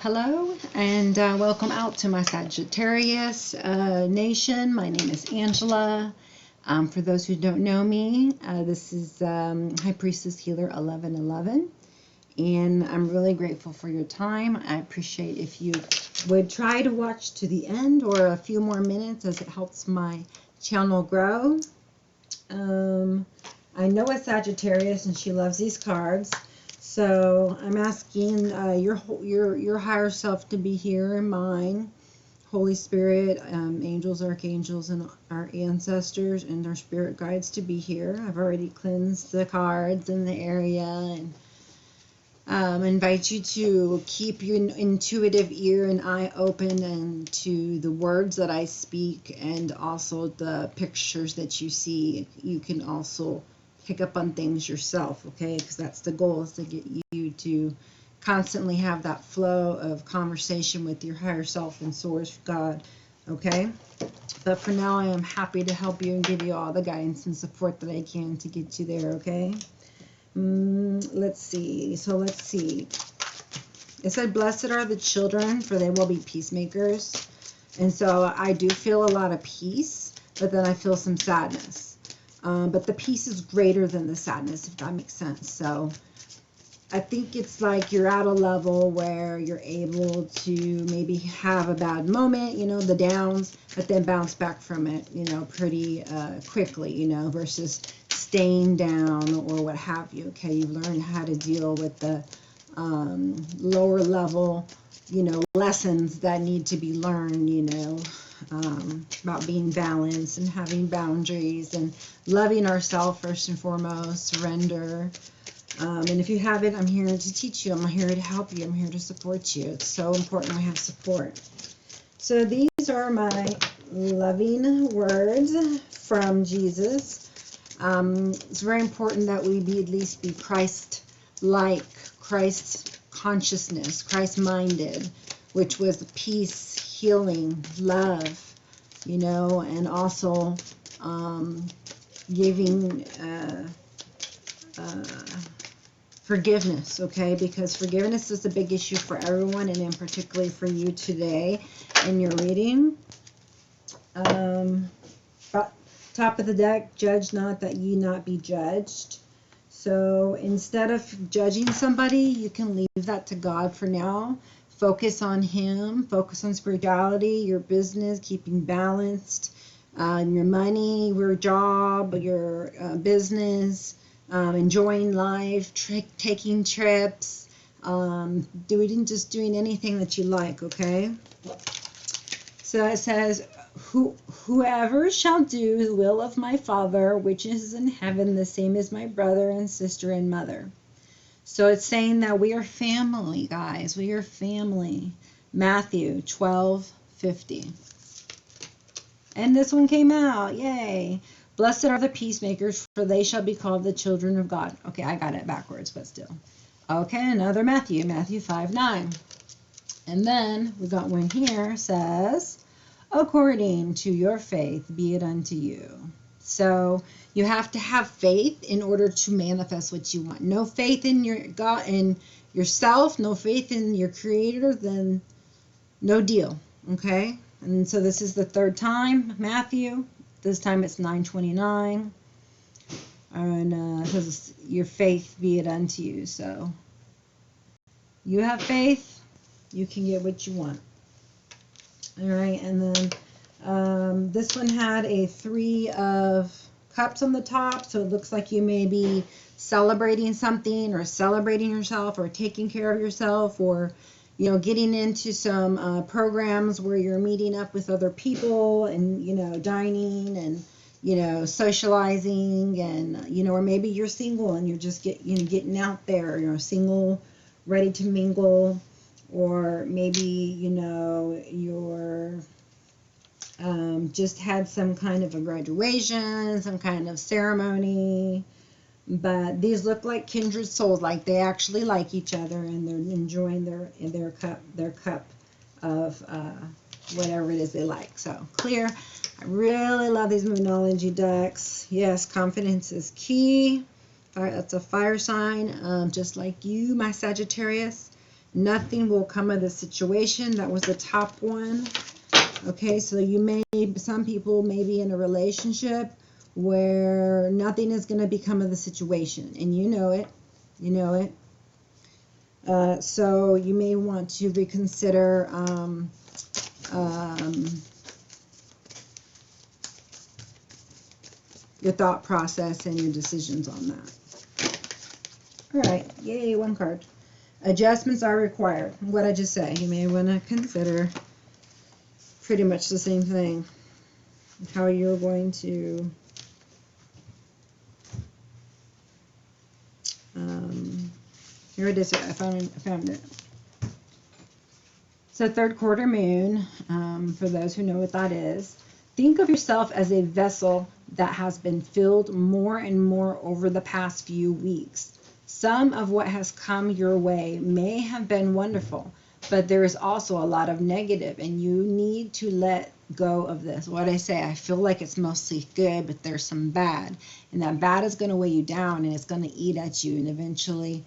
Hello and welcome out to my Sagittarius nation. My name is Angela. For those who don't know me, this is High Priestess Healer 1111, and I'm really grateful for your time. I appreciate if you would try to watch to the end or a few more minutes, as it helps my channel grow. I know a Sagittarius and she loves these cards. So I'm asking your higher self to be here, and mine, Holy Spirit, angels, archangels, and our ancestors and our spirit guides to be here. I've already cleansed the cards in the area, and invite you to keep your intuitive ear and eye open and to the words that I speak, and also the pictures that you see. You can also pick up on things yourself, okay? Because that's the goal, is to get you to constantly have that flow of conversation with your higher self and source, God, okay? But for now, I am happy to help you and give you all the guidance and support that I can to get you there, okay? Let's see. So let's see. It said, blessed are the children, for they will be peacemakers. And so I do feel a lot of peace, but then I feel some sadness. But the peace is greater than the sadness, if that makes sense. So I think it's like you're at a level where you're able to maybe have a bad moment, you know, the downs, but then bounce back from it, you know, pretty quickly, you know, versus staying down or what have you. Okay, you've learned how to deal with the lower level, you know, lessons that need to be learned, you know, about being balanced and having boundaries and loving ourselves first and foremost, surrender. And if you have it, I'm here to teach you. I'm here to help you. I'm here to support you. It's so important we have support. So these are my loving words from Jesus. It's very important that we at least be Christ-like, Christ consciousness, Christ-minded, which was peace, healing, love, you know, and also giving forgiveness, okay? Because forgiveness is a big issue for everyone, and in particularly for you today in your reading. Top of the deck, judge not that ye not be judged. So instead of judging somebody, you can leave that to God for now. Focus on Him, focus on spirituality, your business, keeping balanced, your money, your job, your business, enjoying life, taking trips, doing anything that you like, okay? So it says, whoever shall do the will of my Father, which is in heaven, the same as my brother and sister and mother. So it's saying that we are family, guys. We are family. Matthew 12:50. And this one came out. Yay. Blessed are the peacemakers, for they shall be called the children of God. Okay, I got it backwards, but still. Okay, another Matthew 5:9. And then we got one here, says, according to your faith be it unto you. So you have to have faith in order to manifest what you want. No faith in your God, in yourself, no faith in your Creator, then no deal. Okay? And so this is the third time, Matthew. This time it's 9:29. And it says, your faith be it unto you. So you have faith, you can get what you want. All right, and then this one had a 3 of cups on the top, so it looks like you may be celebrating something, or celebrating yourself, or taking care of yourself, or, you know, getting into some programs where you're meeting up with other people and, you know, dining and, you know, socializing, and, you know, or maybe you're single and you're just getting out there, you know, single, ready to mingle. Or maybe, you know, you're just had some kind of a graduation, some kind of ceremony. But these look like kindred souls, like they actually like each other, and they're enjoying their cup of whatever it is they like. So clear. I really love these Moonology decks. Yes, confidence is key. That's a fire sign, just like you, my Sagittarius. Nothing will come of the situation. That was the top one. Okay, so some people may be in a relationship where nothing is going to become of the situation, and you know it. You know it. So you may want to reconsider your thought process and your decisions on that. All right, yay, one card. Adjustments are required. What I just say, you may want to consider pretty much the same thing. How you're going to here it is. I found it. So third quarter moon, for those who know what that is, think of yourself as a vessel that has been filled more and more over the past few weeks. Some of what has come your way may have been wonderful, but there is also a lot of negative, and you need to let go of this. What I say, I feel like it's mostly good, but there's some bad, and that bad is going to weigh you down, and it's going to eat at you, and eventually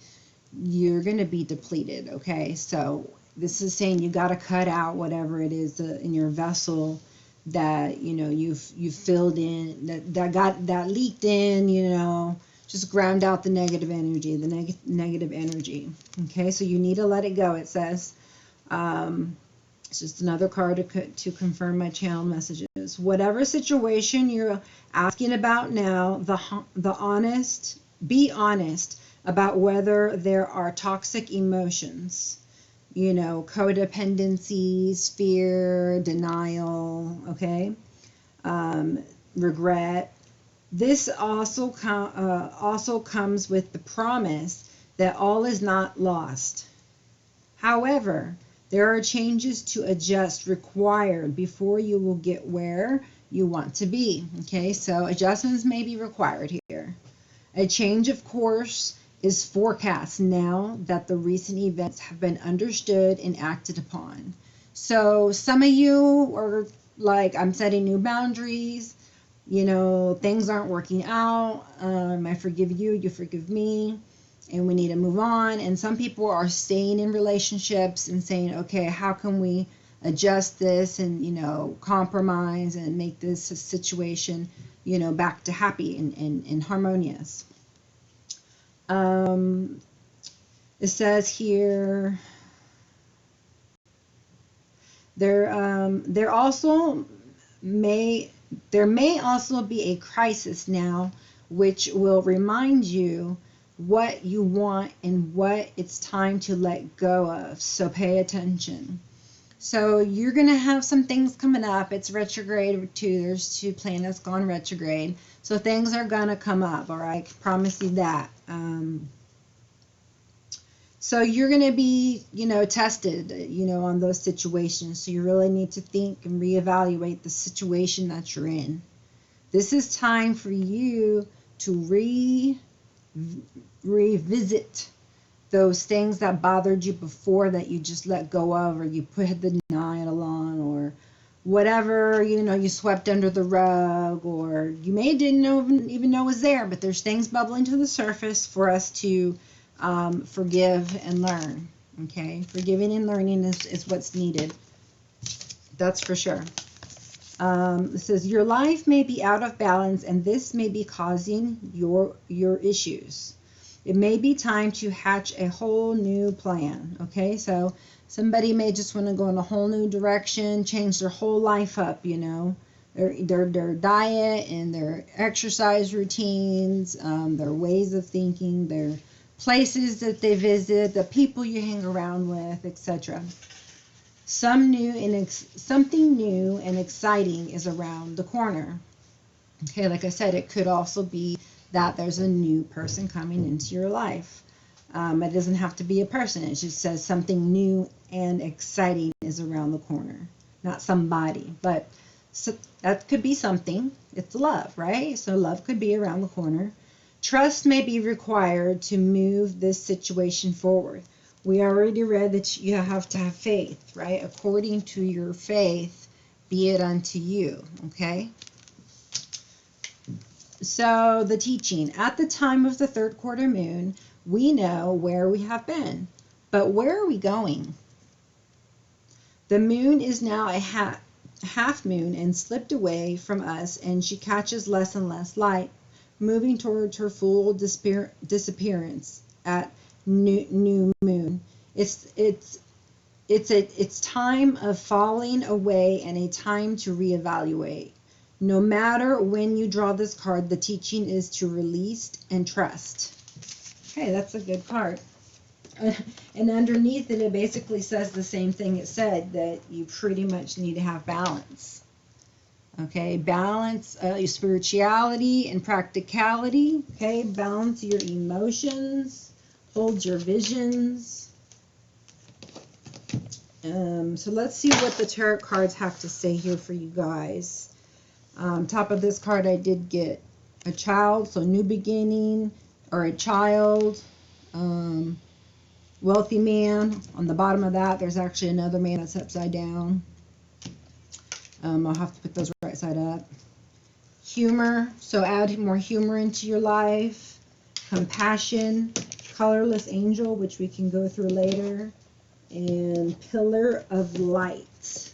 you're going to be depleted. Okay, so this is saying you got to cut out whatever it is in your vessel that you've filled in, that leaked in. Just ground out the negative energy, negative energy. Okay, so you need to let it go. It says. It's just another card to confirm my channel messages. Whatever situation you're asking about now, be honest about whether there are toxic emotions, codependencies, fear, denial, okay, regret. This also comes with the promise that all is not lost. However, there are changes to adjust required before you will get where you want to be. Okay, so adjustments may be required here. A change of course is forecast now that the recent events have been understood and acted upon. So some of you are like, I'm setting new boundaries. Things aren't working out. I forgive you, you forgive me. And we need to move on. And some people are staying in relationships and saying, okay, how can we adjust this and, compromise and make this situation, back to happy and harmonious. It says here, there may also be a crisis now, which will remind you what you want and what it's time to let go of. So pay attention. So you're going to have some things coming up. It's retrograde too. There's 2 planets gone retrograde. So things are going to come up. All right. I promise you that. So you're going to be, tested, on those situations. So you really need to think and reevaluate the situation that you're in. This is time for you to revisit those things that bothered you before that you just let go of, or you put the denial on, or whatever, you swept under the rug, or you may didn't even know was there, but there's things bubbling to the surface for us to forgive and learn. Okay, forgiving and learning is what's needed. That's for sure. It says your life may be out of balance, and this may be causing your issues. It may be time to hatch a whole new plan. Okay, so somebody may just want to go in a whole new direction, change their whole life up. Their diet and their exercise routines, their ways of thinking, their places that they visit, the people you hang around with, etc. Something new and exciting is around the corner. Okay, like I said, it could also be that there's a new person coming into your life. It doesn't have to be a person. It just says something new and exciting is around the corner. Not somebody, but so that could be something. It's love, right? So love could be around the corner. Trust may be required to move this situation forward. We already read that you have to have faith, right? According to your faith, be it unto you, okay? So the teaching, at the time of the third quarter moon, we know where we have been. But where are we going? The moon is now a half moon and slipped away from us, and she catches less and less light, moving towards her full disappearance at new moon. It's time of falling away and a time to reevaluate. No matter when you draw this card, the teaching is to release and trust. Okay, that's a good card. And underneath it, it basically says the same thing it said, that you pretty much need to have balance. Okay, balance your spirituality and practicality. Okay, balance your emotions, hold your visions. So let's see what the tarot cards have to say here for you guys. Top of this card, I did get a child, so new beginning, or a child. Wealthy man. On the bottom of that, there's actually another man that's upside down. I'll have to put those right side up. Humor, so add more humor into your life. Compassion, colorless angel, which we can go through later. And pillar of light.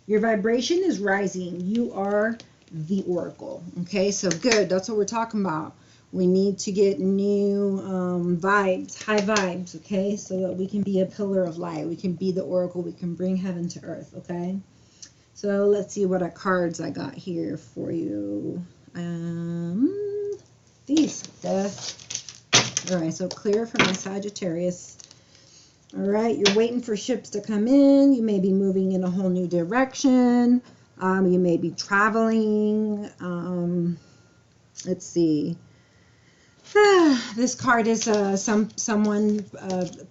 Your vibration is rising. You are the oracle. Okay, so good. That's what we're talking about. We need to get new vibes, high vibes, okay, so that we can be a pillar of light. We can be the oracle. We can bring heaven to earth, okay? So let's see what cards I got here for you. These, death. All right, so clear from the Sagittarius. All right, you're waiting for ships to come in. You may be moving in a whole new direction. You may be traveling. Let's see. This card is someone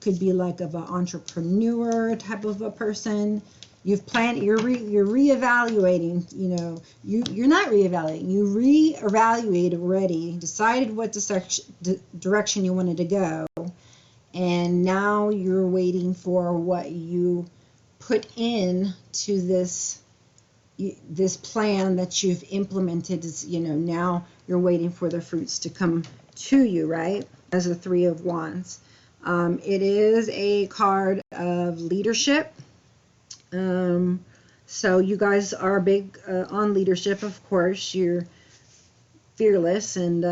could be like of an entrepreneur type of a person. You've planned. You're reevaluating. You know, you're not reevaluating. You reevaluated already. Decided what direction you wanted to go, and now you're waiting for what you put in to this plan that you've implemented. Is, you know, now you're waiting for the fruits to come to you, right? As a Three of Wands. It is a card of leadership. So you guys are big on leadership, of course. You're fearless, and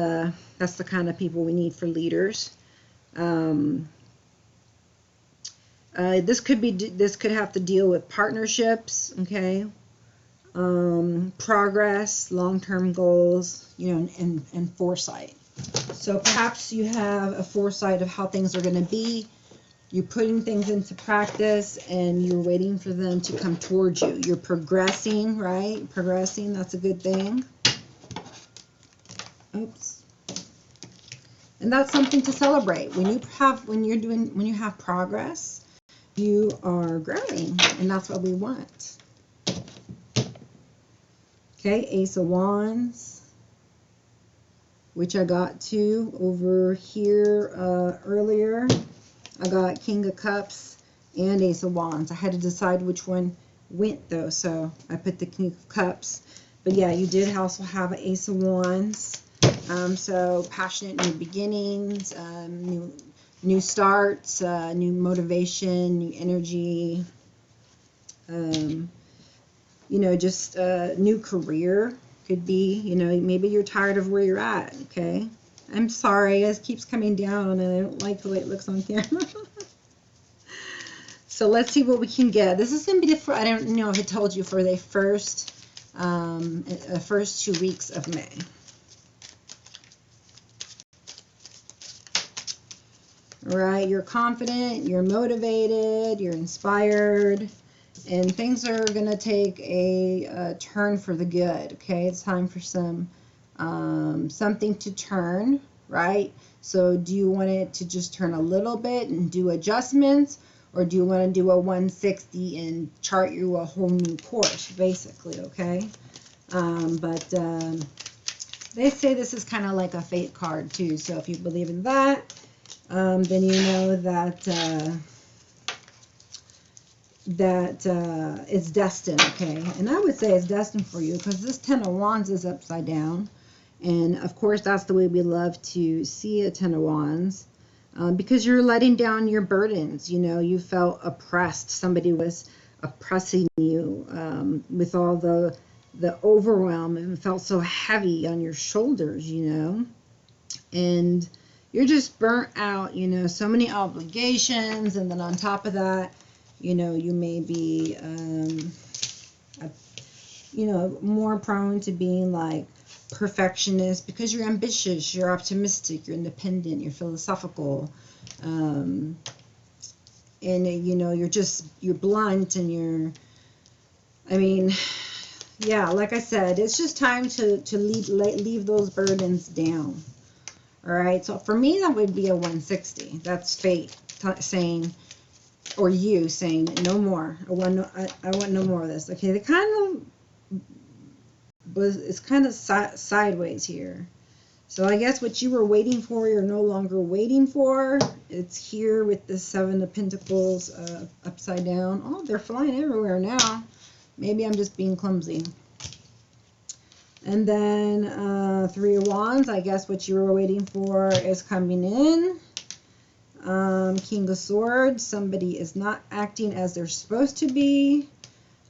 that's the kind of people we need for leaders. This could have to deal with partnerships, okay? Progress, long-term goals, you know, and foresight. So perhaps you have a foresight of how things are going to be. You're putting things into practice, and you're waiting for them to come towards you. You're progressing, right? Progressing, that's a good thing. Oops. And that's something to celebrate. When you have progress, you are growing, and that's what we want. Okay, Ace of Wands, which I got to over here earlier. I got King of Cups and Ace of Wands. I had to decide which one went, though, so I put the King of Cups. But yeah, you did also have an Ace of Wands. So passionate new beginnings, new starts, new motivation, new energy. You know, just a new career could be. You know, maybe you're tired of where you're at, okay? I'm sorry, it keeps coming down, and I don't like the way it looks on camera. So let's see what we can get. This is going to be I don't know if I told you, for the first 2 weeks of May. All right, you're confident, you're motivated, you're inspired, and things are going to take a turn for the good, okay? It's time for something to turn, right? So do you want it to just turn a little bit and do adjustments, or do you want to do a 160 and chart you a whole new course, basically, okay? They say this is kind of like a fate card too, so if you believe in that, then you know that it's destined, okay? And I would say it's destined for you, because this Ten of Wands is upside down. And, of course, that's the way we love to see a Ten of Wands. because you're letting down your burdens. You know, you felt oppressed. Somebody was oppressing you with all the overwhelm, and felt so heavy on your shoulders, you know, and you're just burnt out, you know, so many obligations, and then on top of that, you know, you may be, you know, more prone to being like perfectionist because you're ambitious, you're optimistic, you're independent, you're philosophical, and you know, you're blunt, and I mean, yeah, like I said, it's just time to leave those burdens down. All right, so for me, that would be a 160. That's fate saying, or you saying, no more. I want no more of this. Okay, it's kind of sideways here. So I guess what you were waiting for, you're no longer waiting for. It's here with the Seven of Pentacles upside down. Oh, they're flying everywhere now. Maybe I'm just being clumsy. And then Three of Wands, I guess what you were waiting for is coming in. King of Swords, somebody is not acting as they're supposed to be.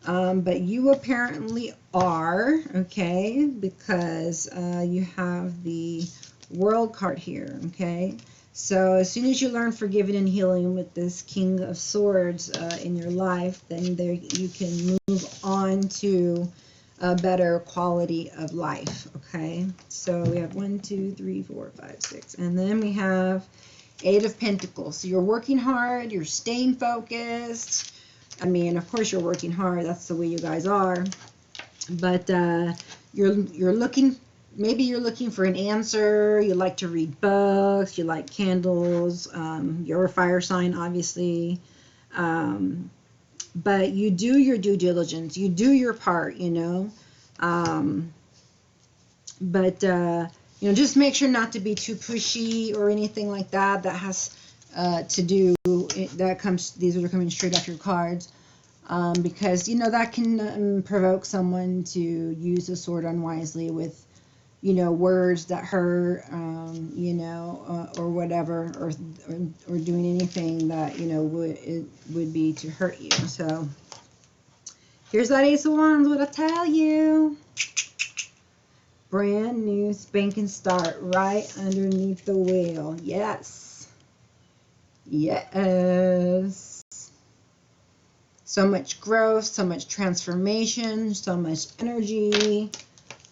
But you apparently are, okay, because you have the World card here, okay? So as soon as you learn forgiving and healing with this King of Swords in your life, then you can move on to a better quality of life, okay? So we have 1, 2, 3, 4, 5, 6, and then we have Eight of Pentacles. So you're working hard, you're staying focused. I mean, of course you're working hard, that's the way you guys are, but you're looking, maybe you're looking for an answer. You like to read books, you like candles, you're a fire sign, obviously, but you do your due diligence, you do your part, you know, but you know, just make sure not to be too pushy or anything like that. That has to do, that comes, these are coming straight off your cards, because, you know, that can provoke someone to use the sword unwisely with, you know, words that hurt, you know, or whatever, or doing anything that, you know, would be to hurt you. So here's that Ace of Wands, what I tell you. Brand new spanking start right underneath the wheel. Yes. Yes. So much growth, so much transformation, so much energy.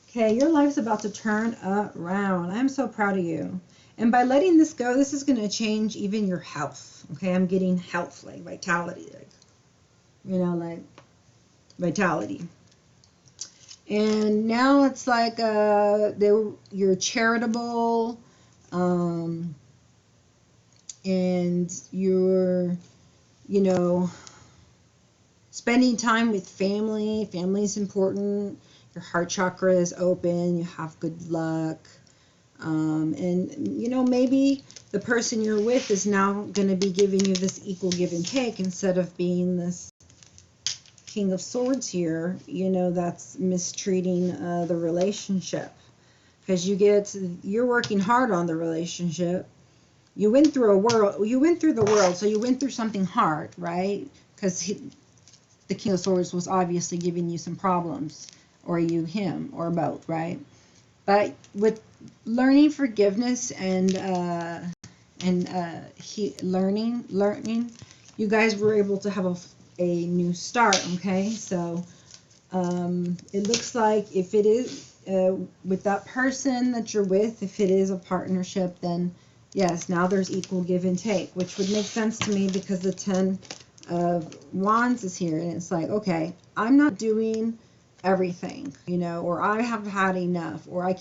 Okay, your life's about to turn around. I'm so proud of you. And by letting this go, this is going to change even your health. Okay, I'm getting health, like vitality, like, you know, like vitality. And now it's like you're charitable, and you're, you know, spending time with family. Family is important. Your heart chakra is open. You have good luck. And, you know, maybe the person you're with is now going to be giving you this equal give and take instead of being this King of Swords here, you know, that's mistreating the relationship. Because you're working hard on the relationship. You went through the world, so you went through something hard, right? Because the King of Swords was obviously giving you some problems, or him, or both, right? But with learning forgiveness and learning, you guys were able to have a new start, okay? So it looks like if it is with that person that you're with, if it is a partnership, then yes, now there's equal give and take, which would make sense to me because the 10 of Wands is here, and it's like, okay, I'm not doing everything, you know, or I have had enough, or I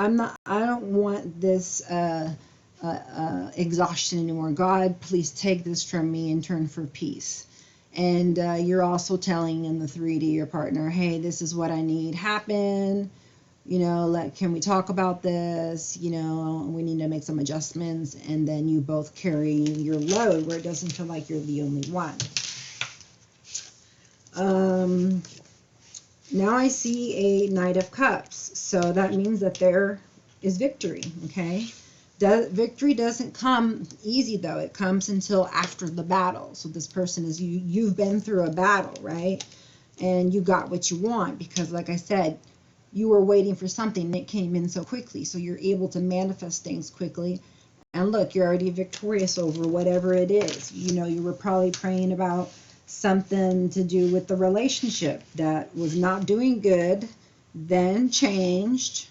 don't want this exhaustion anymore. God, please take this from me and turn for peace. And you're also telling in the 3D your partner, hey, this is what I need happen. You know, like, can we talk about this? You know, we need to make some adjustments. And then you both carry your load where it doesn't feel like you're the only one. Now I see a Knight of Cups. So that means that there is victory, okay? Victory doesn't come easy, though. It comes until after the battle. So this person is you've been through a battle, right? And you got what you want because, like I said, you were waiting for something and it came in so quickly. So you're able to manifest things quickly. And look, you're already victorious over whatever it is. You know, you were probably praying about something to do with the relationship that was not doing good, then changed,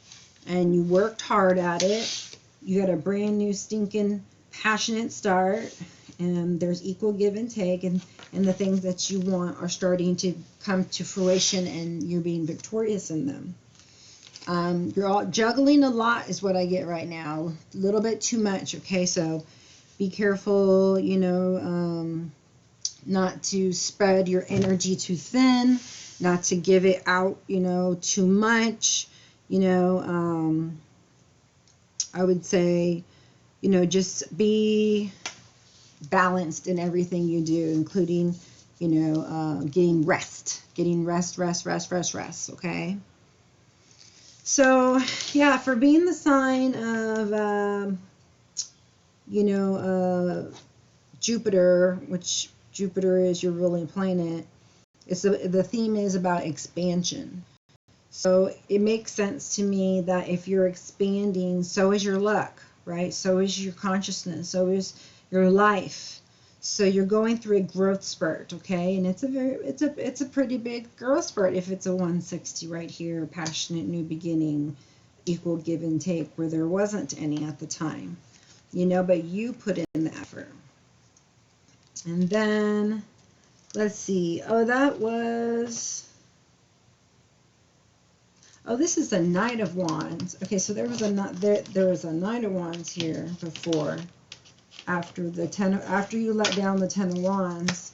and you worked hard at it. You got a brand new stinking passionate start, and there's equal give and take, and the things that you want are starting to come to fruition, and you're being victorious in them. You're all juggling a lot is what I get right now. A little bit too much, okay? So be careful, you know, not to spread your energy too thin, not to give it out, you know, too much. You know, I would say, you know, just be balanced in everything you do, including, you know, getting rest, okay? So, yeah, for being the sign of, you know, Jupiter, which Jupiter is your ruling planet, the theme is about expansion. So it makes sense to me that if you're expanding, so is your luck, right? So is your consciousness, so is your life. So you're going through a growth spurt, okay? And it's a pretty big growth spurt if it's a 160 right here, passionate new beginning, equal give and take, where there wasn't any at the time, you know, but you put in the effort. And then let's see. Oh, that was. Oh, this is a Knight of Wands. Okay, so there was a Knight of Wands here before. After you let down the 10 of Wands,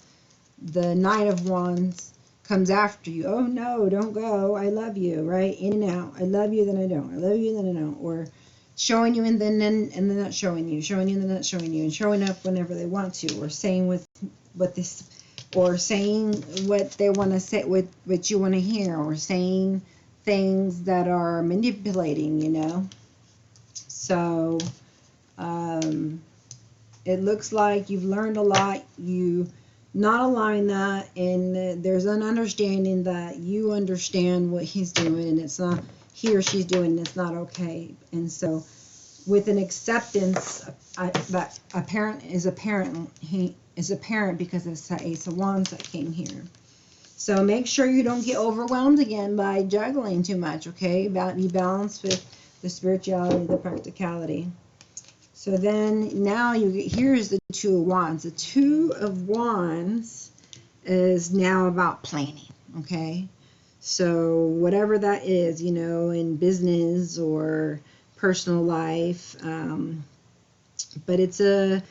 the Knight of Wands comes after you. Oh no, don't go. I love you, right? In and out. I love you, then I don't. I love you, then I don't. Or showing you and then not showing you, showing you and then not showing you, and showing up whenever they want to, or saying saying what they want to say, what you want to hear, or saying things that are manipulating, you know. So it looks like you've learned a lot. You not allowing that, and there's an understanding that you understand what he's doing, and it's not he or she's doing, and it's not okay. And so, with an acceptance that he is apparent because it's the Ace of Wands that came here. So make sure you don't get overwhelmed again by juggling too much, okay? Be balanced with the spirituality, the practicality. So then now here's the Two of Wands. The Two of Wands is now about planning, okay? So whatever that is, you know, in business or personal life, but it's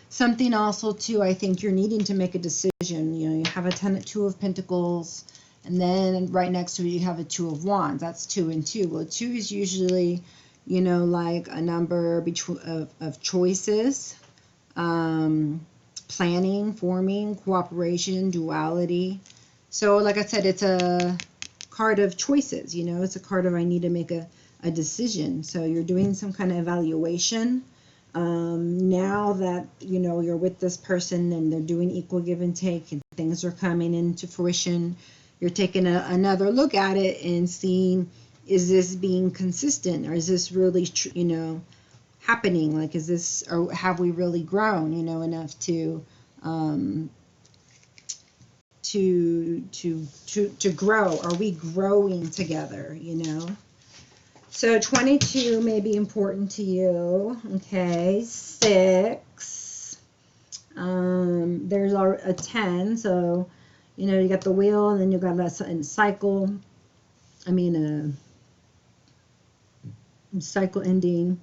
something also too, I think you're needing to make a decision. You know, you have a Two of Pentacles, and then right next to it you have a Two of Wands. That's 2 and 2. Well, 2 is usually, you know, like a number of choices, planning, forming, cooperation, duality. So like I said, it's a card of choices, you know, it's a card of I need to make a decision. So you're doing some kind of evaluation. Now that, you know, you're with this person and they're doing equal give and take and things are coming into fruition, you're taking another look at it and seeing, is this being consistent, or is this really, you know, happening? Like, is this, or have we really grown, you know, enough to grow? Are we growing together, you know? So 22 may be important to you. Okay, 6. There's a 10. So, you know, you got the wheel, and then you got a cycle. I mean, a cycle ending.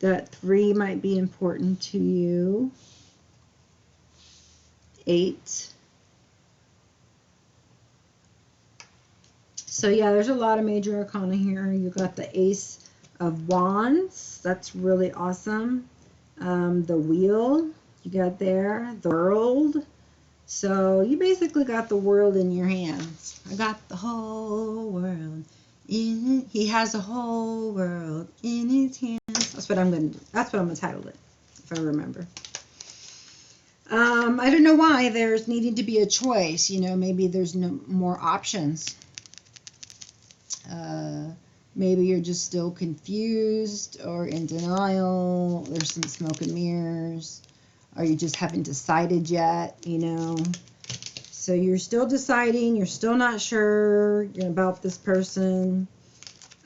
That 3 might be important to you. 8. So yeah, there's a lot of major arcana here. You got the Ace of Wands. That's really awesome. The Wheel you got there. The World. So you basically got the world in your hands. I got the whole world in it. He has the whole world in his hands. That's what I'm gonna do. That's what I'm gonna title it, if I remember. I don't know why there's needing to be a choice. You know, maybe there's no more options. Maybe you're just still confused or in denial. There's some smoke and mirrors. Or you just haven't decided yet, you know. So you're still deciding. You're still not sure about this person.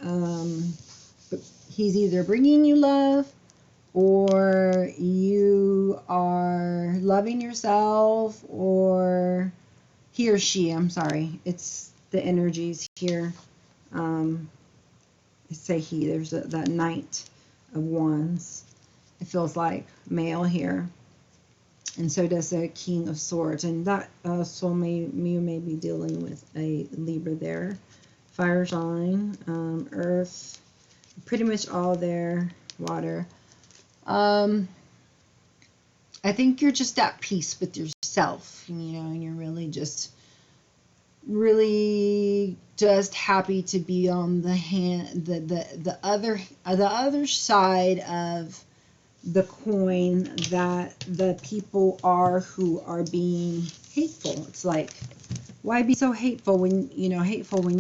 But he's either bringing you love, or you are loving yourself, or he or she, I'm sorry. It's the energies here. I say he, there's that Knight of Wands. It feels like male here. And so does the King of Swords. And that soul you may be dealing with a Libra there. Fire sign, earth, pretty much all there, water. I think you're just at peace with yourself, you know, and you're really just happy to be on the other side of the coin, that the people are who are being hateful. It's like, why be so hateful when you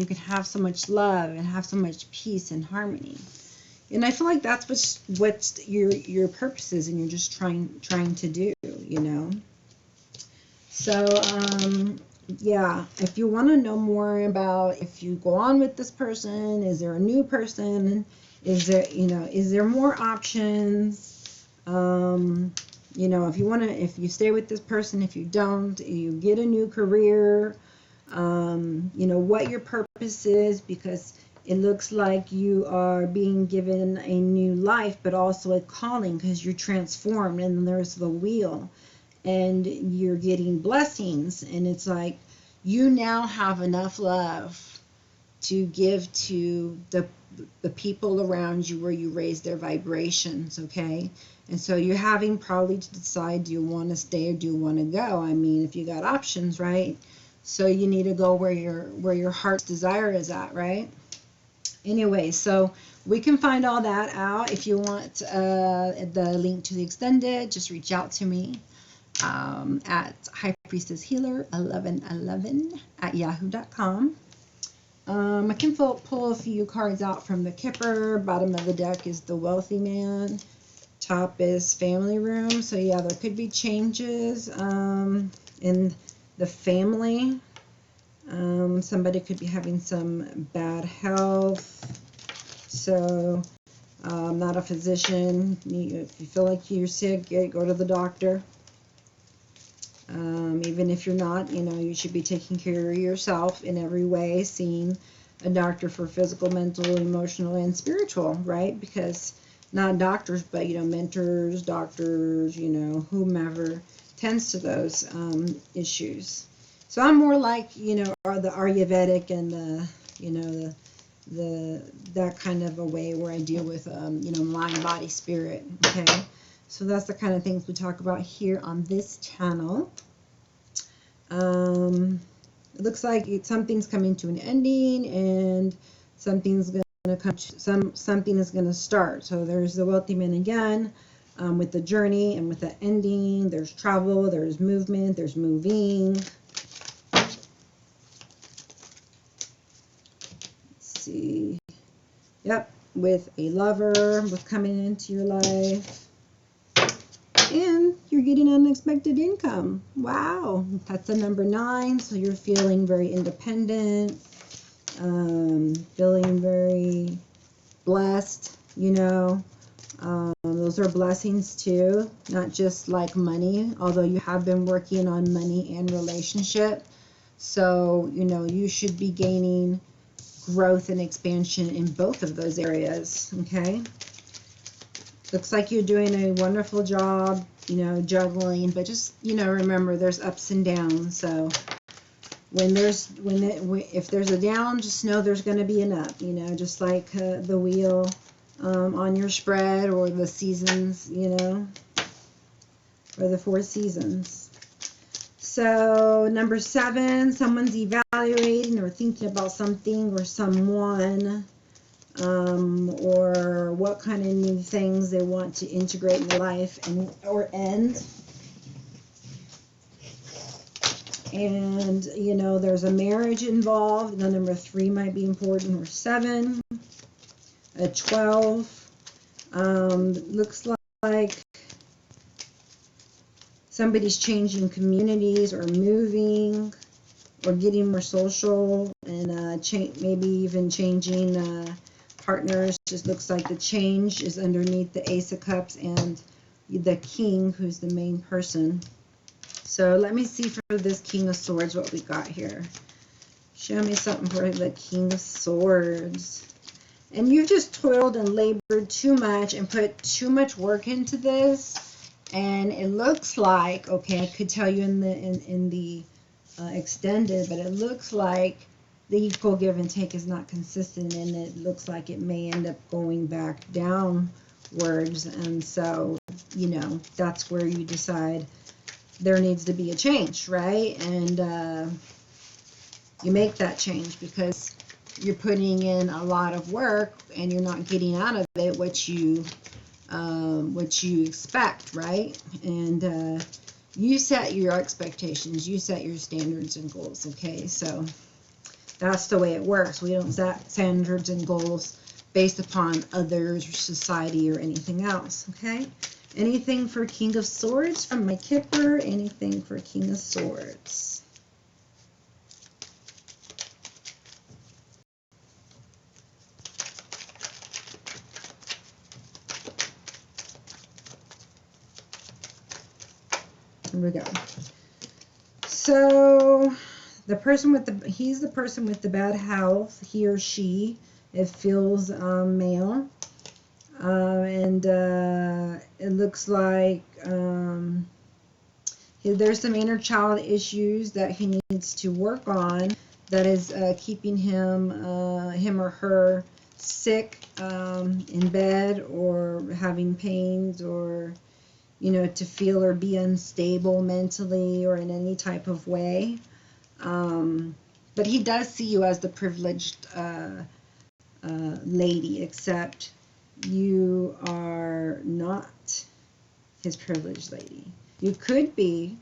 can have so much love and have so much peace and harmony? And I feel like that's what's your purpose is, and you're just trying to do, you know. So yeah, if you want to know more about if you go on with this person, is there a new person, is there more options? You know, if you stay with this person, if you don't, you get a new career, you know, what your purpose is, because it looks like you are being given a new life, but also a calling, because you're transformed, and then there's the wheel, and you're getting blessings, and it's like you now have enough love to give to the people around you, where you raise their vibrations, okay? And so you're having probably to decide, do you want to stay or do you want to go? I mean, if you got options, right? So you need to go where your heart's desire is at, right? Anyway, so we can find all that out. If you want the link to the extended, just reach out to me at highpriestesshealer1111@yahoo.com. I can pull a few cards out from the Kipper. Bottom of the deck is the Wealthy Man. Top is Family Room. So yeah, there could be changes in the family. Somebody could be having some bad health. So I'm not a physician. If you feel like you're sick, go to the doctor. Even if you're not, you know, you should be taking care of yourself in every way, seeing a doctor for physical, mental, emotional, and spiritual, right? Because not doctors, but, you know, mentors, doctors, you know, whomever tends to those issues. So I'm more like, you know, the Ayurvedic and the, you know, that kind of a way where I deal with, you know, mind, body, spirit, okay? So that's the kind of things we talk about here on this channel. It looks like something's coming to an ending, and something's going to come. Something is going to start. So there's the Wealthy Man again, with the journey and with the ending. There's travel. There's movement. There's moving. Let's see. Yep, with a lover with coming into your life. And you're getting unexpected income. Wow, that's the number 9. So you're feeling very independent, feeling very blessed, you know. Those are blessings too, not just like money, although you have been working on money and relationship. So, you know, you should be gaining growth and expansion in both of those areas, okay? Looks like you're doing a wonderful job, you know, juggling, but just, you know, remember there's ups and downs. So if there's a down, just know there's going to be an up, you know, just like the wheel on your spread, or the seasons, you know, or the 4 seasons. So number 7, someone's evaluating or thinking about something or someone, or what kind of new things they want to integrate in their life and or end. And, you know, there's a marriage involved. The number 3 might be important, or 7. A 12. Looks like somebody's changing communities or moving or getting more social, and maybe even changing partners. Just looks like the change is underneath the Ace of Cups and the King, who's the main person. So let me see for this King of Swords what we got here. Show me something for the King of Swords. And you've just toiled and labored too much and put too much work into this. And it looks like, okay, I could tell you in the extended, but it looks like the equal give and take is not consistent, and it looks like it may end up going back downwards. And so, you know, that's where you decide there needs to be a change, right? And you make that change because you're putting in a lot of work and you're not getting out of it what you expect, right? And you set your expectations, you set your standards and goals, okay? So that's the way it works. We don't set standards and goals based upon others, society, or anything else, okay? Anything for King of Swords from my Kipper? Anything for King of Swords? Here we go. So the person with the, he's the person with the bad health, he or she, it feels male. And it looks like there's some inner child issues that he needs to work on that is keeping him or her sick in bed, or having pains, or, you know, to feel or be unstable mentally or in any type of way. But he does see you as the privileged lady, except you are not his privileged lady. You could be,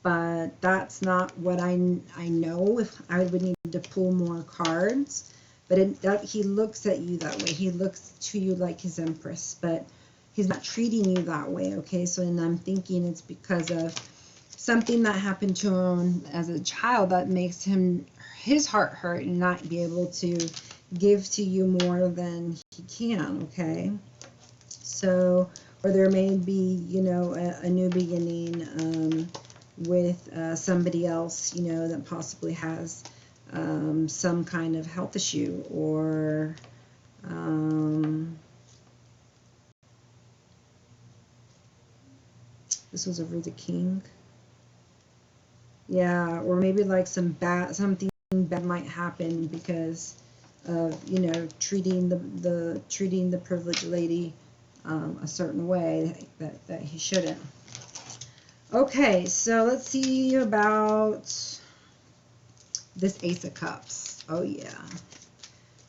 but that's not what I know. If I would need to pull more cards, but he looks at you that way. He looks to you like his empress, but he's not treating you that way, okay? So, and I'm thinking it's because of something that happened to him as a child that makes his heart hurt and not be able to give to you more than he can, okay? So, or there may be, you know, a new beginning with somebody else, you know, that possibly has some kind of health issue, or this was over the King. Yeah, or maybe like something bad might happen because of, you know, treating the privileged lady a certain way that he shouldn't. Okay, so let's see about this Ace of Cups. Oh yeah,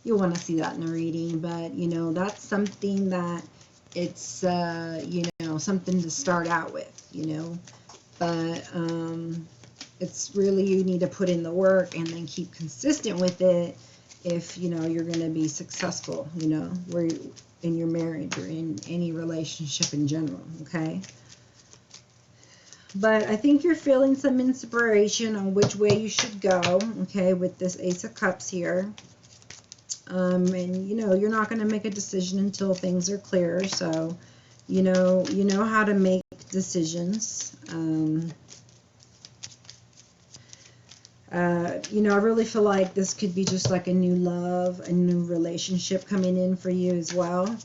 you want to see that in a reading, but you know, that's something that it's you know, something to start out with, you know, but it's really, you need to put in the work and then keep consistent with it if, you know, you're going to be successful, you know, where in your marriage or in any relationship in general, okay? But I think you're feeling some inspiration on which way you should go, okay, with this Ace of Cups here. And, you know, you're not going to make a decision until things are clear, so, you know how to make decisions. You know, I really feel like this could be just like a new love, a new relationship coming in for you as well.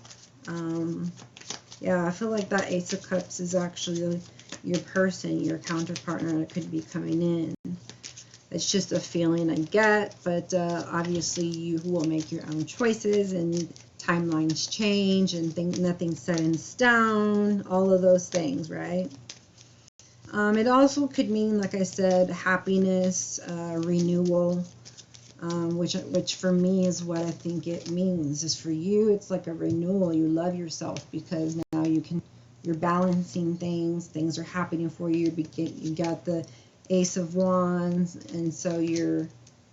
Yeah, I feel like that Ace of Cups is actually your person, your counterpartner that could be coming in. It's just a feeling I get, but obviously you will make your own choices, and timelines change, and nothing's set in stone, all of those things, right? It also could mean, like I said, happiness, renewal, which for me is what I think it means. Is for you, it's like a renewal. You love yourself because now you're balancing things. Things are happening for you. You got the Ace of Wands, and so you're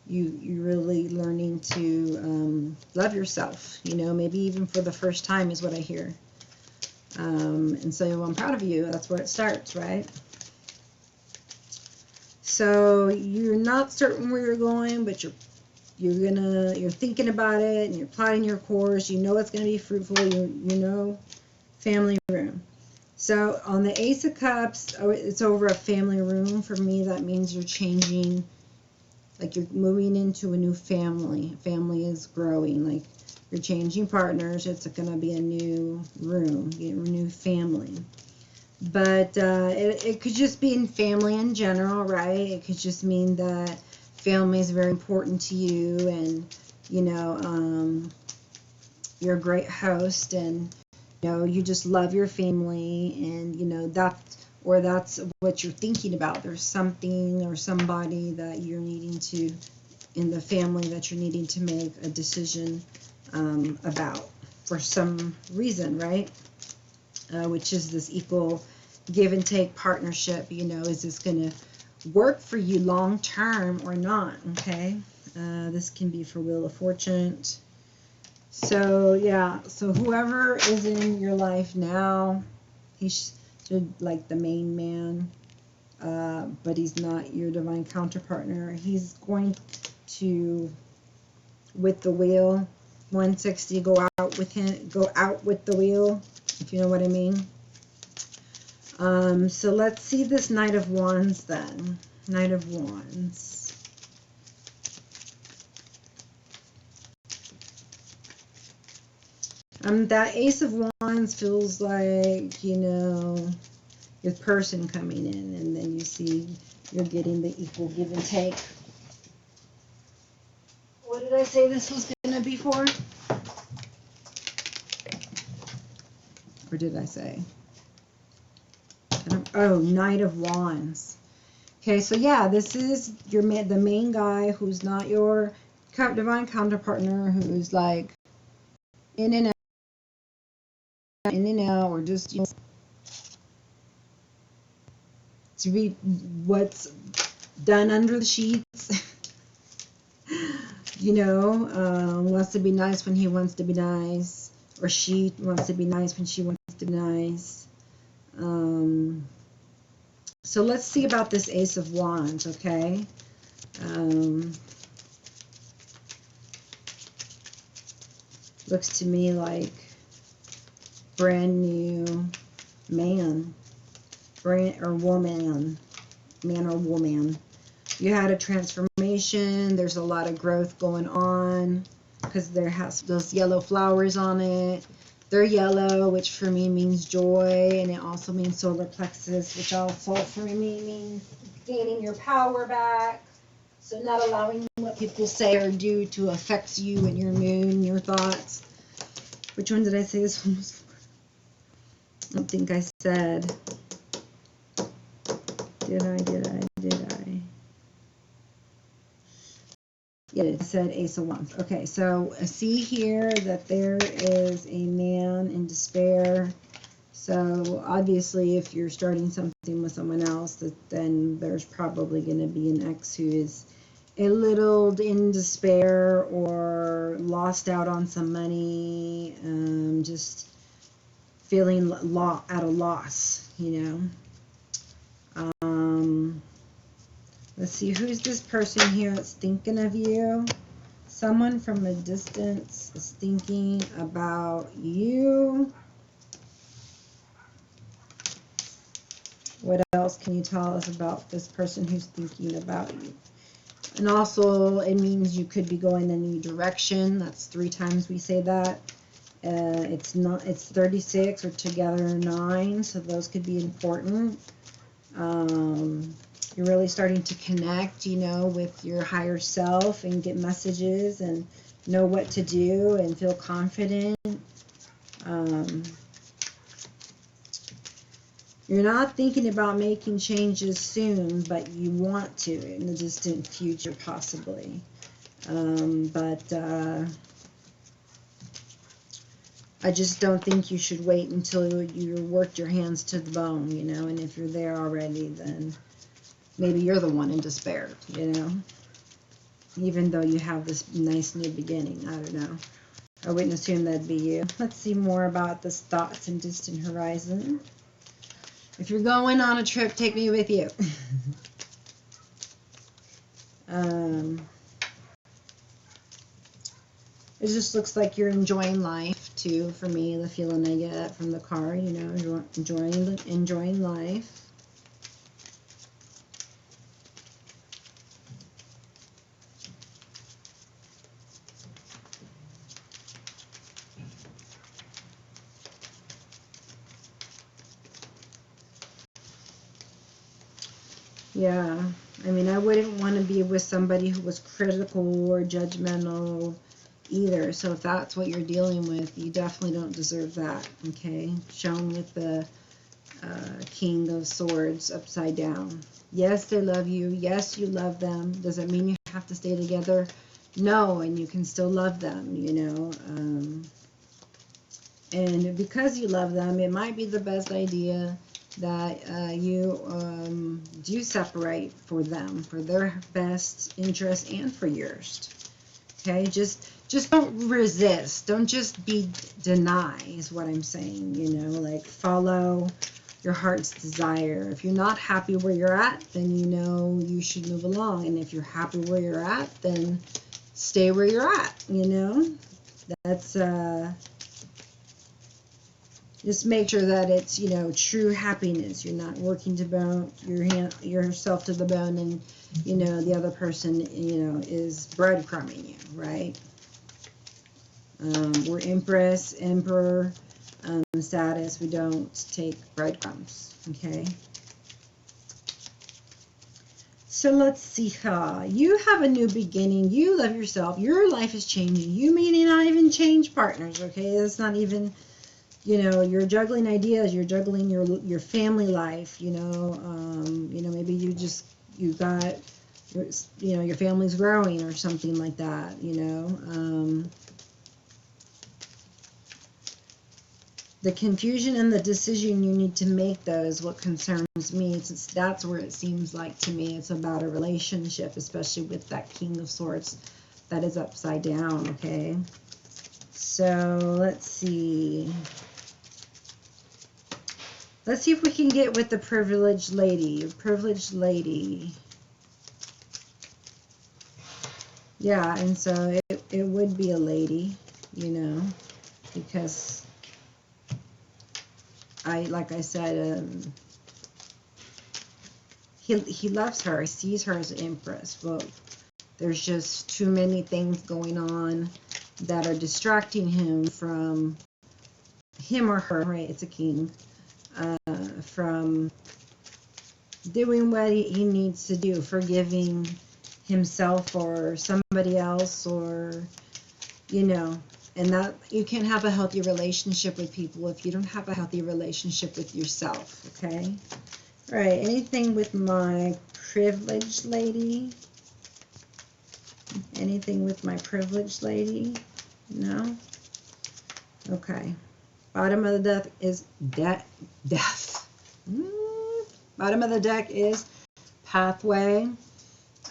really learning to love yourself. You know, maybe even for the first time is what I hear. And so I'm proud of you. That's where it starts, right? So you're not certain where you're going, but you're thinking about it and you're plotting your course. You know it's going to be fruitful. You know, family room. So on the Ace of Cups, it's over a family room. For me, that means you're changing, like you're moving into a new family. Family is growing, like you're changing partners. It's going to be a new room, a new family. But it could just be in family in general, right? It could just mean that family is very important to you, and you know, you're a great host, and you know, you just love your family, and you know that's what you're thinking about. There's something or somebody that you're needing to, in the family, that you're needing to make a decision about for some reason, right? Which is this equal give and take partnership. You know, is this going to work for you long term or not? Okay, this can be for Wheel of Fortune. So yeah, so whoever is in your life now, he's like the main man, but he's not your divine counterpartner. He's going to, with the wheel, 160, go out with the wheel, if you know what I mean. So let's see this Knight of Wands then. Knight of Wands. That Ace of Wands feels like, you know, your person coming in, and then you see you're getting the equal give and take. What did I say this was going to be for? Or did I say? Oh, Knight of Wands. Okay, so yeah, this is the main guy who's not your divine counterpartner, who's like in and out, or just, you know, to be what's done under the sheets. You know, wants to be nice when he wants to be nice, or she wants to be nice when she wants to be nice. So let's see about this Ace of Wands, okay? Looks to me like brand new man, or woman, man or woman. You had a transformation. There's a lot of growth going on because there has those yellow flowers on it. They're yellow, which for me means joy, and it also means solar plexus, which also for me means gaining your power back. So not allowing what people say or do to affect you and your mood and your thoughts. Which one did I say this one was for? I don't think I said. Did I? Yeah, it said Ace of Wands. Okay, so I see here that there is a man in despair. So obviously if you're starting something with someone else, then there's probably going to be an ex who is a little in despair or lost out on some money, just feeling at a loss, you know. Let's see, who's this person here that's thinking of you? Someone from a distance is thinking about you. What else can you tell us about this person who's thinking about you? And also, it means you could be going in a new direction. That's 3 times we say that. It's 36 or together 9, so those could be important. You're really starting to connect, you know, with your higher self and get messages and know what to do and feel confident. You're not thinking about making changes soon, but you want to in the distant future, possibly. I just don't think you should wait until you worked your hands to the bone, you know, and if you're there already, then maybe you're the one in despair, you know, even though you have this nice new beginning. I don't know. I wouldn't assume that'd be you. Let's see more about this thoughts and distant horizon. If you're going on a trip, take me with you. It just looks like you're enjoying life too. For me, the feeling I get from the card, you know, enjoying life. Yeah, I mean, I wouldn't want to be with somebody who was critical or judgmental either. So if that's what you're dealing with, you definitely don't deserve that, okay? Shown with the King of Swords upside down. Yes, they love you. Yes, you love them. Does it mean you have to stay together? No, and you can still love them, you know. And because you love them, it might be the best idea that you do separate for them, for their best interest and for yours. Okay, just don't resist. Don't just deny is what I'm saying, you know, like follow your heart's desire. If you're not happy where you're at, then you know you should move along. And if you're happy where you're at, then stay where you're at, you know. That's just make sure that it's, you know, true happiness. You're not working to bone yourself to the bone, and you know the other person, you know, is breadcrumbing you, right? We're Empress, Emperor status. We don't take breadcrumbs, okay? So let's see how you have a new beginning. You love yourself. Your life is changing. You may not even change partners, okay? It's not even, you know, you're juggling ideas. You're juggling your family life. You know, maybe you got, you know, your family's growing or something like that. You know, the confusion and the decision you need to make, though, is what concerns me. That's where it seems like to me it's about a relationship, especially with that King of Swords that is upside down, okay? So let's see. Let's see if we can get with the privileged lady. Privileged lady. Yeah, and so it would be a lady, you know, because like I said, he loves her. He sees her as an empress. But there's just too many things going on that are distracting him from him or her, right? It's a king. From doing what he needs to do, forgiving himself or somebody else, or, you know. And that you can't have a healthy relationship with people if you don't have a healthy relationship with yourself, okay? All right, anything with my privileged lady? Anything with my privileged lady? No? Okay. Bottom of the deck is death. Bottom of the deck is pathway.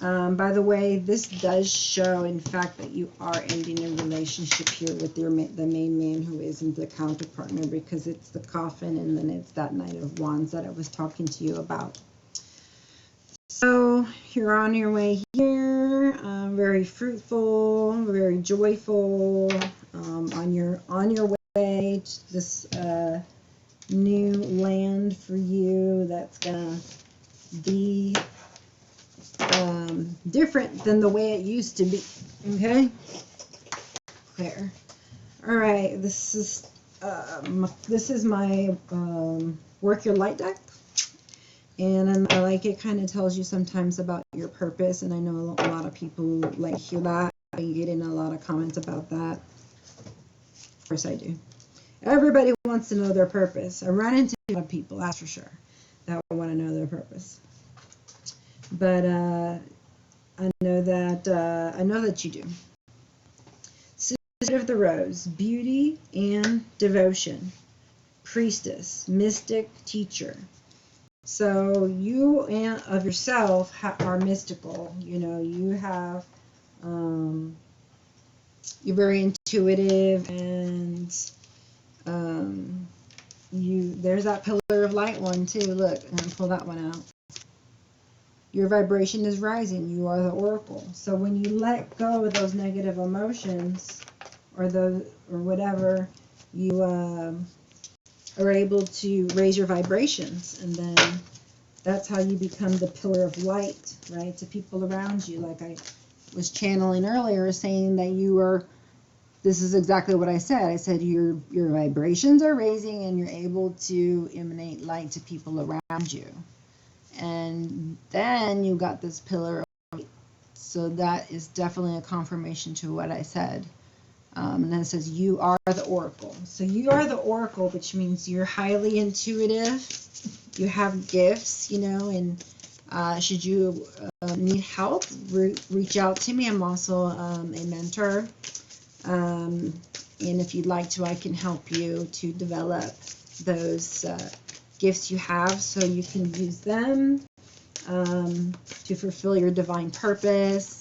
By the way, this does show, in fact, that you are ending a relationship here with the main man who isn't the counterpartner, because it's the coffin and then it's that Knight of Wands that I was talking to you about. So you're on your way here, very fruitful, very joyful, on your way to this new land for you that's gonna be different than the way it used to be. Okay, there. All right, this is my work your light deck, and I like it. Kind of tells you sometimes about your purpose, and I know a lot of people like to hear that. I get in a lot of comments about that. Of course I do. Everybody wants to know their purpose. I run into a lot of people, that's for sure. that want to know their purpose. But I know that you do. Sister of the Rose, beauty and devotion, priestess, mystic, teacher. So you of yourself are mystical. You know, you have, you're very intuitive, and there's that pillar of light one too. Look, I'm gonna pull that one out. Your vibration is rising. You are the oracle. So when you let go of those negative emotions, or whatever, you are able to raise your vibrations, and then that's how you become the pillar of light, right, to people around you. Like I was channeling earlier, saying that you are. This is exactly what I said. I said your vibrations are raising, and you're able to emanate light to people around you. And then you got this pillar of light. So that is definitely a confirmation to what I said. And then it says you are the oracle. So you are the oracle, which means you're highly intuitive. You have gifts, you know, and should you need help, reach out to me. I'm also a mentor. And if you'd like to, I can help you to develop those gifts you have, so you can use them to fulfill your divine purpose.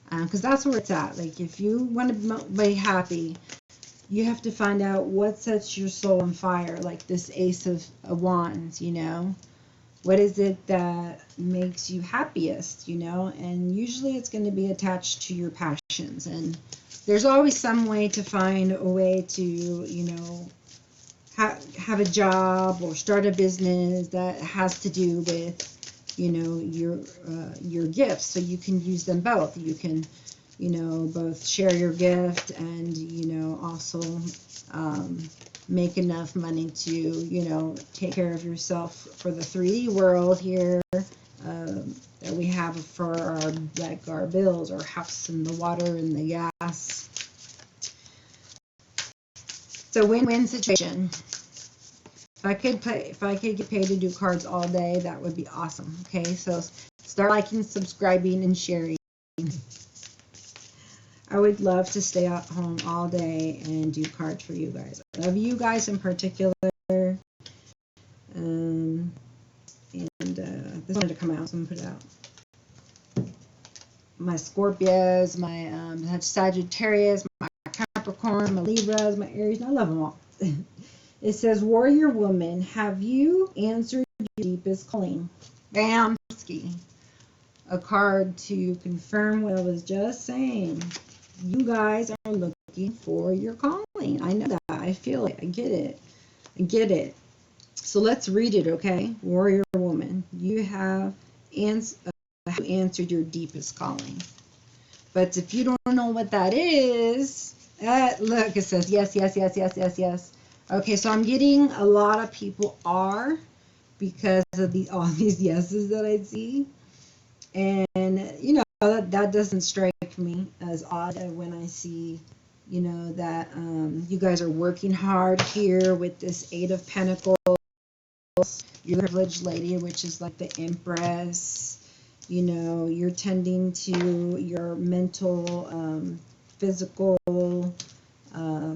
Because that's where it's at. Like, if you want to be happy, you have to find out what sets your soul on fire. Like this Ace of Wands, you know. What is it that makes you happiest, you know? And usually it's going to be attached to your passions. And there's always some way to find a way to, you know, have a job or start a business that has to do with, you know, your gifts, so you can use them both. You can, you know, both share your gift and, you know, also make enough money to, you know, take care of yourself for the 3D world here that we have for our bills, our house and the water and the gas. So win-win situation. If I could get paid to do cards all day, that would be awesome. Okay, so start liking, subscribing, and sharing. I would love to stay at home all day and do cards for you guys. I love you guys in particular. And this wanted to come out, so I'm gonna put it out. My Scorpios, my Sagittarius, my Capricorn, my Libras, my Aries, and I love them all. It says, Warrior Woman, have you answered your deepest calling? Bam! A card to confirm what I was just saying. You guys are looking for your calling. I know that. I feel it. I get it. I get it. So let's read it, okay? Warrior Woman, you have answered your deepest calling. But if you don't know what that is, look, it says yes, yes, yes, yes, yes, yes. Okay, so I'm getting a lot of people are, because of all these yeses that I see. And, you know, that doesn't strike me as odd when I see, you know, that you guys are working hard here with this Eight of Pentacles. You're the privileged lady, which is like the Empress. You know, you're tending to your mental, physical,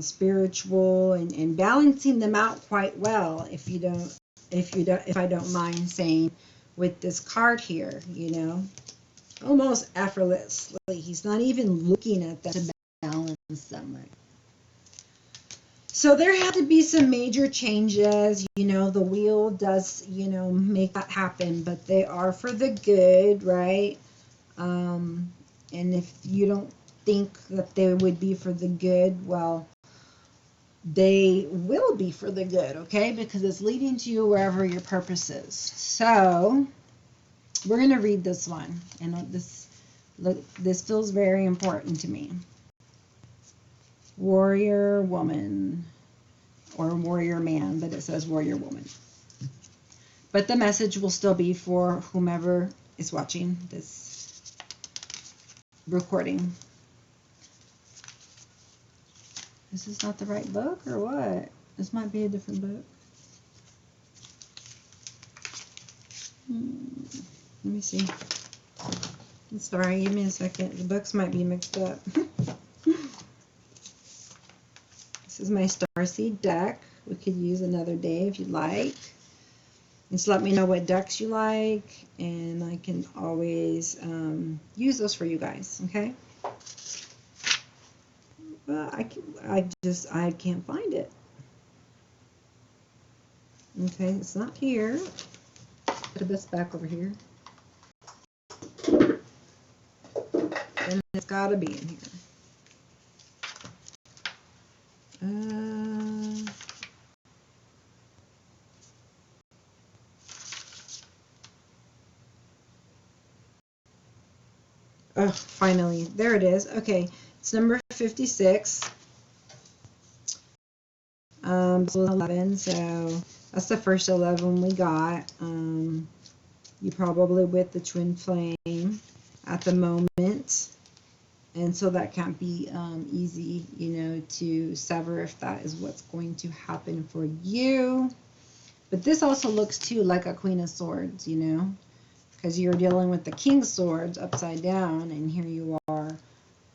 spiritual, and balancing them out quite well, if I don't mind saying, with this card here, you know, almost effortlessly. He's not even looking at that to balance them. Right? So there had to be some major changes. You know, the wheel does, you know, make that happen, but they are for the good, right? And if you don't think that they would be for the good, well, they will be for the good, okay? Because it's leading to you wherever your purpose is. So we're going to read this one, and this feels very important to me. Warrior Woman, or Warrior Man, but it says Warrior Woman. But the message will still be for whomever is watching this recording. This is not the right book, or what? This might be a different book. Let me see. I'm sorry, give me a second. The books might be mixed up. This is my starseed deck. We could use another day if you'd like. Just let me know what decks you like, and I can always use those for you guys, okay? But I can't find it. Okay, it's not here. Put this back over here. And it's got to be in here. Oh, finally. There it is. Okay, it's number 56. 11, so that's the first 11 we got. You probably with the twin flame at the moment, and so that can't be easy, you know, to sever if that is what's going to happen for you. But this also looks too like a Queen of Swords, you know, because you're dealing with the King of Swords upside down, and here you are,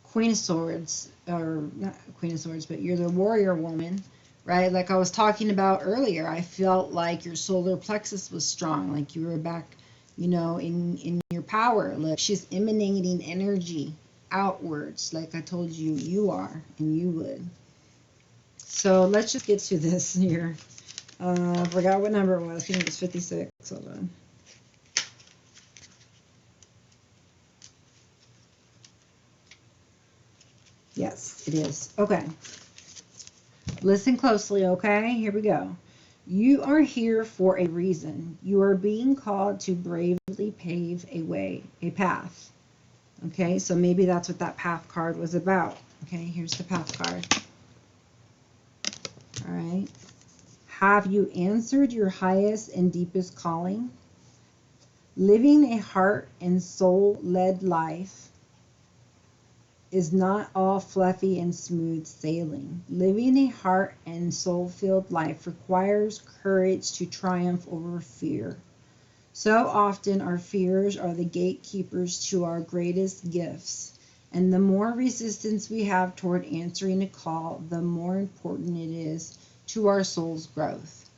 Queen of Swords, or not Queen of Swords, but you're the warrior woman, right? Like I was talking about earlier, I felt like your solar plexus was strong, like you were back, you know, in your power. Look, she's emanating energy outwards, like I told you you are, and you would. So let's just get to this here. I forgot what number it was. I think it was 56. Hold on. Yes, it is. Okay. Listen closely, okay? Here we go. You are here for a reason. You are being called to bravely pave a way, a path. Okay, so maybe that's what that path card was about. Okay, here's the path card. All right. Have you answered your highest and deepest calling? Living a heart and soul-led life is not all fluffy and smooth sailing. Living a heart and soul-filled life requires courage to triumph over fear. So often our fears are the gatekeepers to our greatest gifts, and the more resistance we have toward answering a call, the more important it is to our soul's growth.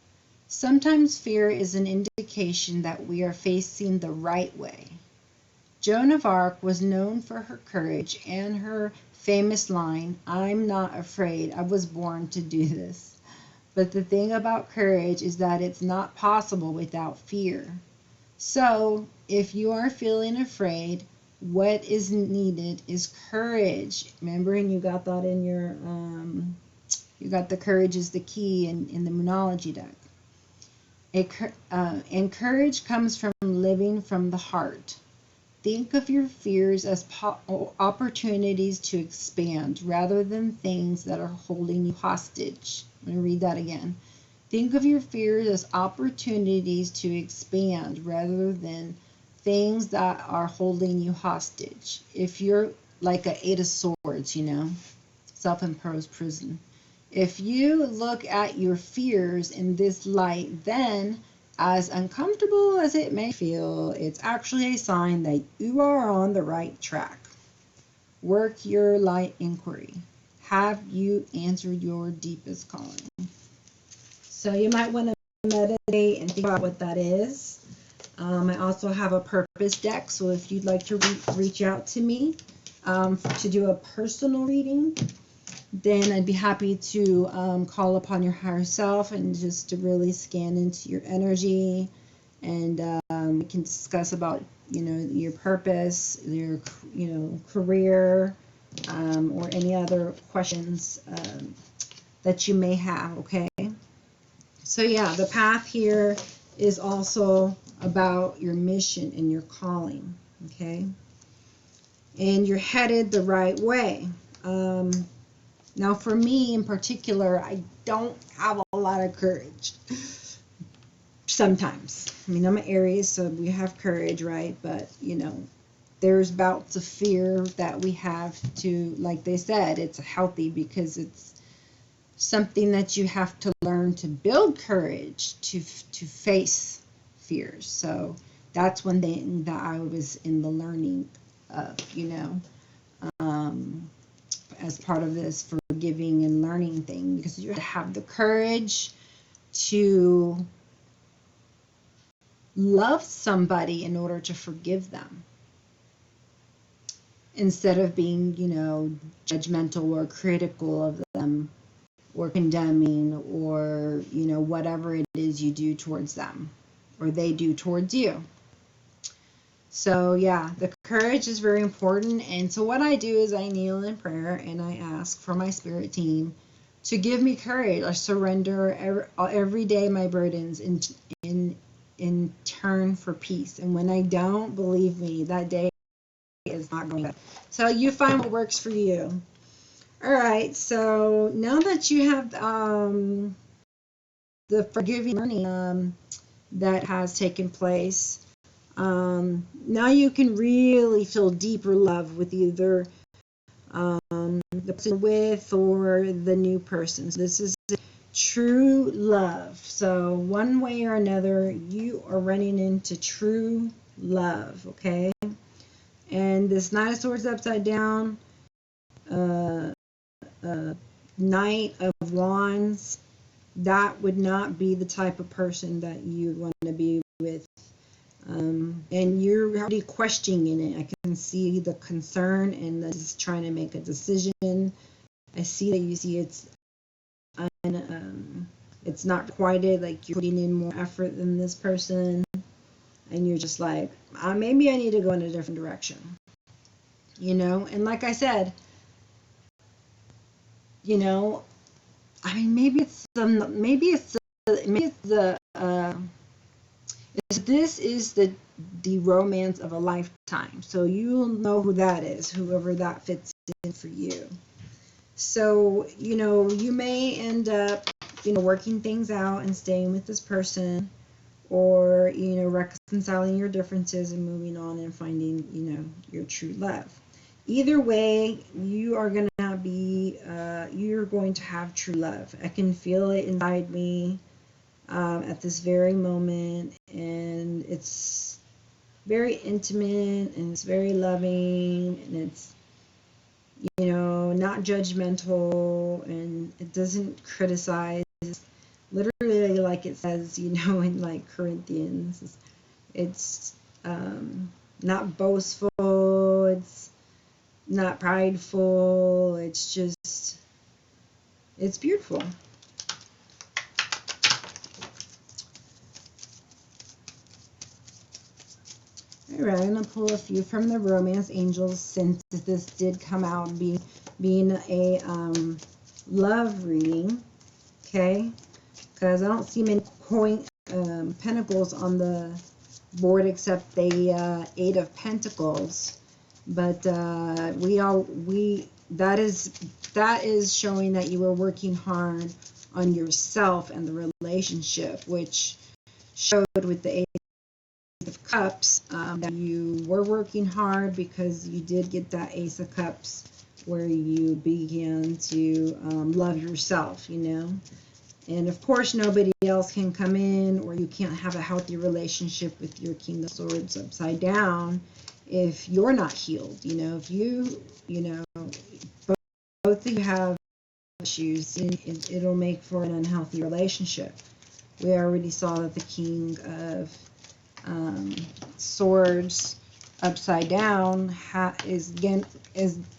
Sometimes fear is an indication that we are facing the right way. Joan of Arc was known for her courage and her famous line, "I'm not afraid, I was born to do this." But the thing about courage is that it's not possible without fear. So, if you are feeling afraid, what is needed is courage. Remember, and you got that in your, you got the courage is the key in the Moonology deck. And courage comes from living from the heart. Think of your fears as opportunities to expand rather than things that are holding you hostage. I'm going to read that again. Think of your fears as opportunities to expand rather than things that are holding you hostage. If you're like an 8 of Swords, you know, self-imposed prison. If you look at your fears in this light, then as uncomfortable as it may feel, it's actually a sign that you are on the right track. Work your light inquiry. Have you answered your deepest calling? So you might want to meditate and think about what that is. I also have a purpose deck, so if you'd like to reach out to me to do a personal reading, then I'd be happy to call upon your higher self and just to really scan into your energy, and we can discuss about, you know, your purpose, your, you know, career, or any other questions that you may have. Okay. So yeah, the path here is also about your mission and your calling. Okay. And you're headed the right way. Now, for me in particular, I don't have a lot of courage. Sometimes. I mean, I'm an Aries, so we have courage, right? But, you know, there's bouts of fear that we have to, like they said, it's healthy because it's something that you have to learn to build courage to face fears. So that's one thing that I was in the learning of, you know, as part of this forgiving and learning thing, because you have the courage to love somebody in order to forgive them, instead of being, you know, judgmental or critical of them, or condemning, or, you know, whatever it is you do towards them or they do towards you. So yeah, the courage is very important. And so what I do is I kneel in prayer and I ask for my spirit team to give me courage. I surrender every day my burdens in turn for peace. And when I don't, believe me, that day is not going to. So you find what works for you. All right, so now that you have the forgiving learning that has taken place, now you can really feel deeper love with either the person with or the new person. So this is true love. So one way or another, you are running into true love, okay? And this Knight of Swords upside down, Knight of Wands, that would not be the type of person that you want to be with. And you're already questioning it. I can see the concern and this trying to make a decision. I see that you see it's not quite like you're putting in more effort than this person, and you're just like, maybe I need to go in a different direction, you know. And like I said, you know, I mean, this is the romance of a lifetime. So you'll know who that is, whoever that fits in for you. So, you know, you may end up, you know, working things out and staying with this person, or, you know, reconciling your differences and moving on and finding, you know, your true love. Either way, you are going to be, you're going to have true love. I can feel it inside me at this very moment, and it's very intimate, and it's very loving, and it's, you know, not judgmental, and it doesn't criticize. Literally, like it says, you know, in like Corinthians, it's not boastful, it's not prideful, it's just, it's beautiful. All right, I'm going to pull a few from the Romance Angels, since this did come out being a love reading, okay? Because I don't see many pentacles on the board except the Eight of Pentacles. But that is showing that you were working hard on yourself and the relationship, which showed with the Eight of Cups that you were working hard, because you did get that Ace of Cups where you began to love yourself, you know. And of course, nobody else can come in, or you can't have a healthy relationship with your King of Swords upside down if you're not healed. You know, if you know, both of you have issues, it'll make for an unhealthy relationship. We already saw that the King of Swords upside down is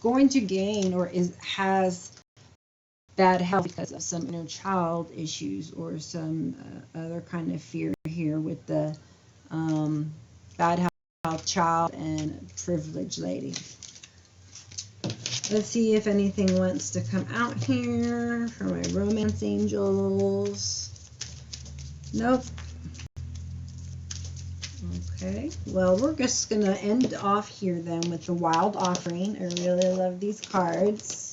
going to gain, or has bad health because of some inner child issues, or some other kind of fear here with the bad health child and privileged lady. Let's see if anything wants to come out here for my Romance Angels. Nope. Okay, well, we're just going to end off here then with the Wild Offering. I really love these cards.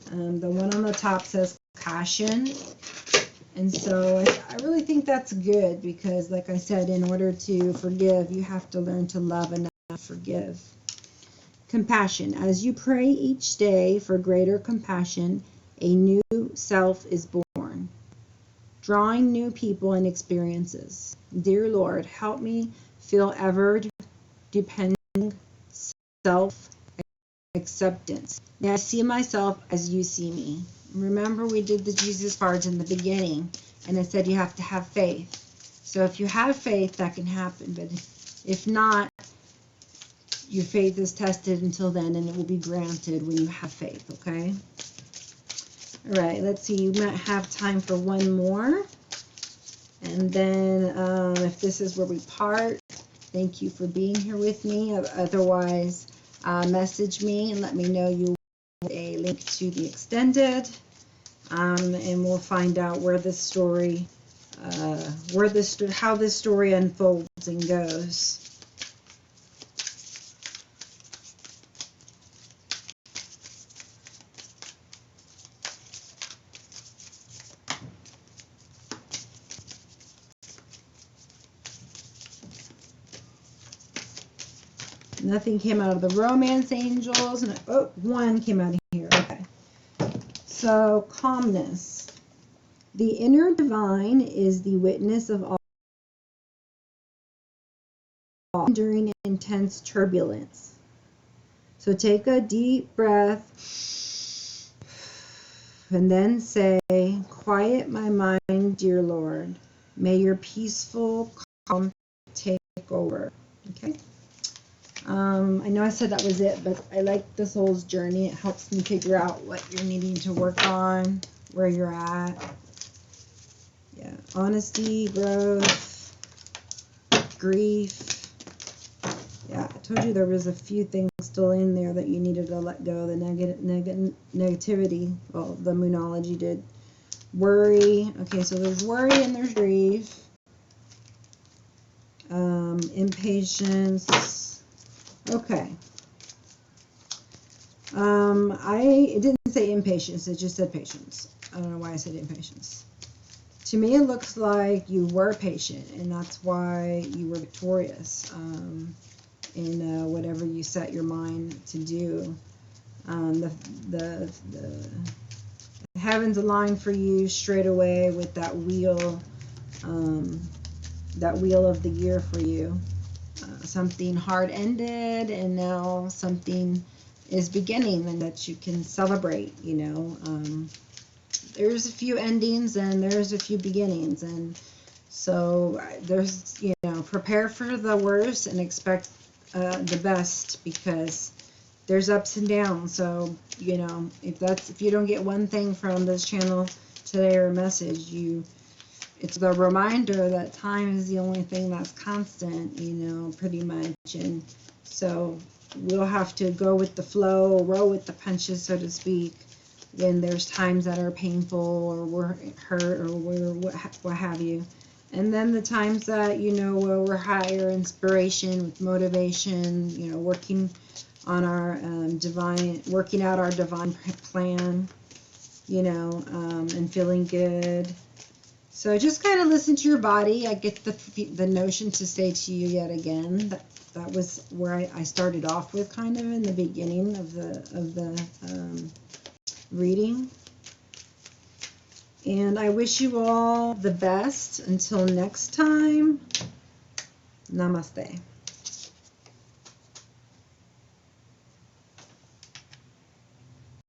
The one on the top says Passion. And so I really think that's good, because like I said, in order to forgive, you have to learn to love enough to forgive. Compassion. As you pray each day for greater compassion, a new self is born. drawing new people and experiences. Dear Lord, help me feel ever depending self-acceptance. May I see myself as you see me. Remember, we did the Jesus cards in the beginning, and it said you have to have faith. So if you have faith, that can happen. But if not, your faith is tested until then, and it will be granted when you have faith, okay? All right, let's see. You might have time for one more. And then if this is where we part, thank you for being here with me. Otherwise, message me and let me know you want a link to the extended. And we'll find out where this story, how this story unfolds and goes. Nothing came out of the romance angels. And oh, one came out of here. Okay. So, calmness. The inner divine is the witness of all during intense turbulence. So take a deep breath and then say, quiet my mind, dear Lord. May your peaceful calm take over. Okay. I know I said that was it, but I like the soul's journey. It helps me figure out what you're needing to work on, where you're at. Yeah, honesty, growth, grief. Yeah, I told you there was a few things still in there that you needed to let go. The negativity, well, the Moonology did. Worry. Okay, so there's worry and there's grief. Impatience. Okay. It didn't say impatience, it just said patience. I don't know why I said impatience. To me, it looks like you were patient, and that's why you were victorious in whatever you set your mind to do. The heavens aligned for you straight away with that wheel of the year for you. Something hard ended, and now something is beginning, and that you can celebrate. You know, there's a few endings and there's a few beginnings, and so there's, you know, prepare for the worst and expect the best, because there's ups and downs. So, you know, if you don't get one thing from this channel today or message, it's the reminder that time is the only thing that's constant, you know, pretty much. And so we'll have to go with the flow, roll with the punches, so to speak, when there's times that are painful or we're hurt or what have you. And then the times that, you know, where we're higher inspiration with motivation, you know, working on our working out our divine plan, you know, and feeling good. So just kind of listen to your body. I get the notion to say to you yet again that was where I started off with, kind of in the beginning of the reading. And I wish you all the best. Until next time, namaste.